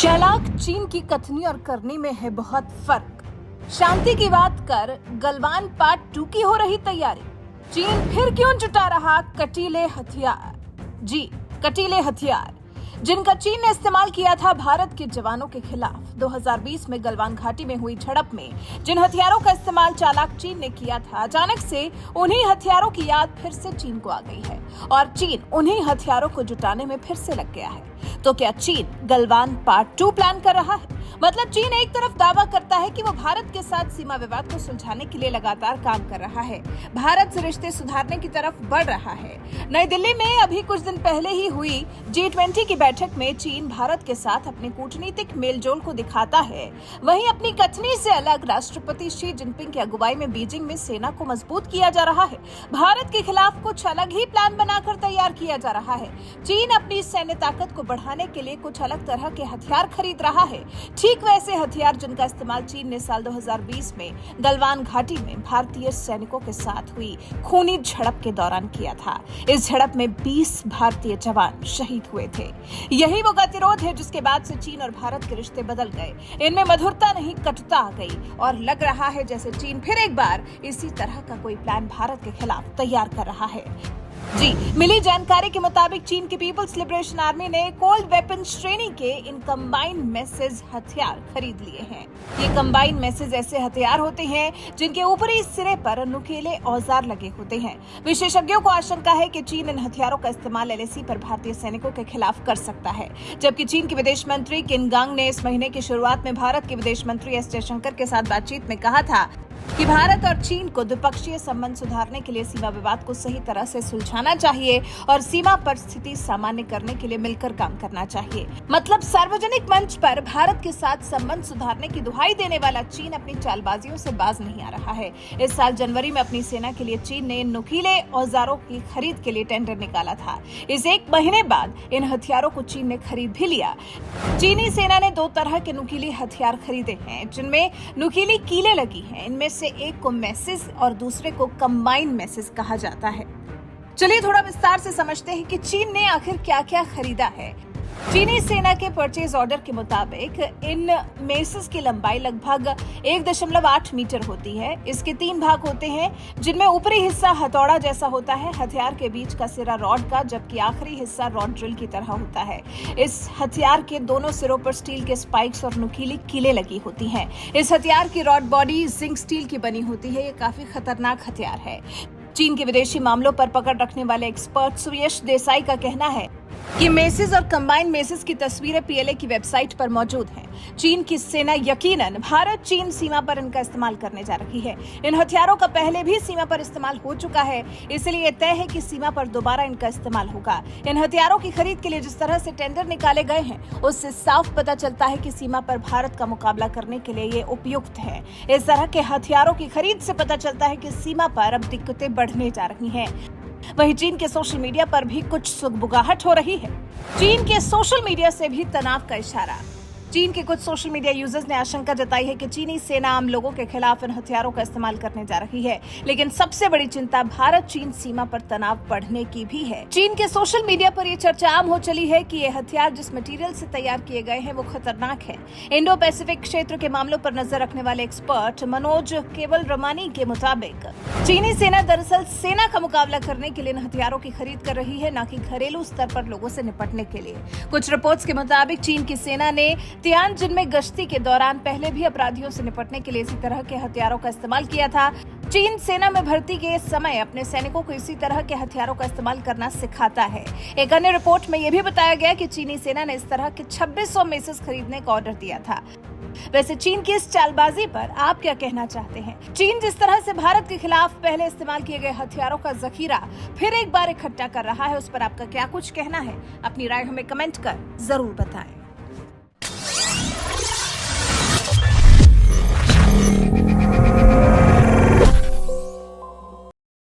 चालाक चीन की कथनी और करनी में है बहुत फर्क। शांति की बात कर गलवान पार्ट 2 की हो रही तैयारी। चीन फिर क्यों जुटा रहा कटीले हथियार? जी, कटीले हथियार जिनका चीन ने इस्तेमाल किया था भारत के जवानों के खिलाफ 2020 में गलवान घाटी में हुई झड़प में। जिन हथियारों का इस्तेमाल चालाक चीन ने किया था, अचानक से उन्हीं हथियारों की याद फिर से चीन को आ गई है और चीन उन्हीं हथियारों को जुटाने में फिर से लग गया है। तो क्या चीन गलवान पार्ट 2 प्लान कर रहा है? मतलब चीन एक तरफ दावा करता है कि वो भारत के साथ सीमा विवाद को सुलझाने के लिए लगातार काम कर रहा है, भारत से रिश्ते सुधारने की तरफ बढ़ रहा है। नई दिल्ली में अभी कुछ दिन पहले ही हुई G20 की बैठक में चीन भारत के साथ अपने कूटनीतिक मेलजोल को दिखाता है, वहीं अपनी कथनी से अलग राष्ट्रपति शी जिनपिंग की अगुवाई में बीजिंग में सेना को मजबूत किया जा रहा है। भारत के खिलाफ कुछ अलग ही प्लान बनाकर तैयार किया जा रहा है। चीन अपनी सैन्य ताकत को बढ़ाने के लिए कुछ अलग तरह के हथियार खरीद रहा है, ठीक वैसे हथियार जिनका इस्तेमाल चीन ने साल 2020 में गलवान घाटी में भारतीय सैनिकों के साथ हुई खूनी झड़प के दौरान किया था। इस झड़प में 20 भारतीय जवान शहीद हुए थे। यही वो गतिरोध है जिसके बाद से चीन और भारत के रिश्ते बदल गए। इनमें मधुरता नहीं, कटुता आ गई और लग रहा है जैसे चीन फिर एक बार इसी तरह का कोई प्लान भारत के खिलाफ तैयार कर रहा है। जी, मिली जानकारी के मुताबिक चीन की पीपल्स लिबरेशन आर्मी ने कोल्ड वेपन श्रेणी के इन कंबाइंड मैसेज हथियार खरीद लिए हैं। ये कंबाइंड मैसेज ऐसे हथियार होते हैं जिनके ऊपरी सिरे पर नुकीले औजार लगे होते हैं। विशेषज्ञों को आशंका है कि चीन इन हथियारों का इस्तेमाल LAC पर भारतीय सैनिकों के खिलाफ कर सकता है। जबकि चीन के विदेश मंत्री किन गांग ने इस महीने की शुरुआत में भारत के विदेश मंत्री S जयशंकर के साथ बातचीत में कहा था कि भारत और चीन को द्विपक्षीय संबंध सुधारने के लिए सीमा विवाद को सही तरह से सुलझाना चाहिए और सीमा पर स्थिति सामान्य करने के लिए मिलकर काम करना चाहिए। मतलब सार्वजनिक मंच पर भारत के साथ संबंध सुधारने की दुहाई देने वाला चीन अपनी चालबाजियों से बाज नहीं आ रहा है। इस साल जनवरी में अपनी सेना के लिए चीन ने इन नुकीले औजारों की खरीद के लिए टेंडर निकाला था। इस एक महीने बाद इन हथियारों को चीन ने खरीद भी लिया। चीनी सेना ने 2 तरह के नुकीले हथियार खरीदे हैं जिनमें नुकीली कीलें लगी हैं। इनमें से एक को मैसेज और दूसरे को कंबाइंड मैसेज कहा जाता है। चलिए थोड़ा विस्तार से समझते हैं कि चीन ने आखिर क्या क्या खरीदा है। चीनी सेना के परचेज ऑर्डर के मुताबिक इन मेसेज की लंबाई लगभग 1.8 मीटर होती है। इसके 3 भाग होते हैं जिनमें ऊपरी हिस्सा हथौड़ा जैसा होता है, हथियार के बीच का सिरा रॉड का, जबकि आखिरी हिस्सा रॉड ड्रिल की तरह होता है। इस हथियार के दोनों सिरों पर स्टील के स्पाइक्स और नुकीली कीलें लगी होती हैं। इस हथियार की रॉड बॉडी जिंक स्टील की बनी होती है। ये काफी खतरनाक हथियार है। चीन के विदेशी मामलों पर पकड़ रखने वाले एक्सपर्ट सुयश देसाई का कहना है कि मेसेज और कंबाइंड मेसेज की तस्वीरें PLA की वेबसाइट पर मौजूद हैं। चीन की सेना यकीनन भारत चीन सीमा पर इनका इस्तेमाल करने जा रही है। इन हथियारों का पहले भी सीमा पर इस्तेमाल हो चुका है, इसलिए तय है कि सीमा पर दोबारा इनका इस्तेमाल होगा। इन हथियारों की खरीद के लिए जिस तरह से टेंडर निकाले गए हैं, उससे साफ पता चलता है कि सीमा पर भारत का मुकाबला करने के लिए ये उपयुक्त है। इस तरह के हथियारों की खरीद से पता चलता है कि सीमा पर अब दिक्कतें बढ़ने जा रही हैं। वहीं चीन के सोशल मीडिया पर भी कुछ सुगबुगाहट हो रही है। चीन के सोशल मीडिया से भी तनाव का इशारा। चीन के कुछ सोशल मीडिया यूजर्स ने आशंका जताई है कि चीनी सेना आम लोगों के खिलाफ इन हथियारों का इस्तेमाल करने जा रही है, लेकिन सबसे बड़ी चिंता भारत चीन सीमा पर तनाव बढ़ने की भी है। चीन के सोशल मीडिया पर यह चर्चा आम हो चली है कि ये हथियार जिस मटेरियल से तैयार किए गए हैं वो खतरनाक है। इंडो पैसिफिक क्षेत्र के मामलों पर नजर रखने वाले एक्सपर्ट मनोज केवल रमानी के मुताबिक चीनी सेना दरअसल सेना का मुकाबला करने के लिए इन हथियारों की खरीद कर रही है, न कि घरेलू स्तर पर लोगों से निपटने के लिए। कुछ रिपोर्ट्स के मुताबिक चीन की सेना ने तियानजिन में गश्ती के दौरान पहले भी अपराधियों से निपटने के लिए इसी तरह के हथियारों का इस्तेमाल किया था। चीन सेना में भर्ती के समय अपने सैनिकों को इसी तरह के हथियारों का इस्तेमाल करना सिखाता है। एक अन्य रिपोर्ट में यह भी बताया गया कि चीनी सेना ने इस तरह के 2600 मैसेज खरीदने का ऑर्डर दिया था। वैसे चीन की इस चालबाजी पर आप क्या कहना चाहते हैं? चीन जिस तरह से भारत के खिलाफ पहले इस्तेमाल किए गए हथियारों का जखीरा फिर एक बार इकट्ठा कर रहा है, उस पर आपका क्या कुछ कहना है? अपनी राय हमें कमेंट कर जरूर बताएं।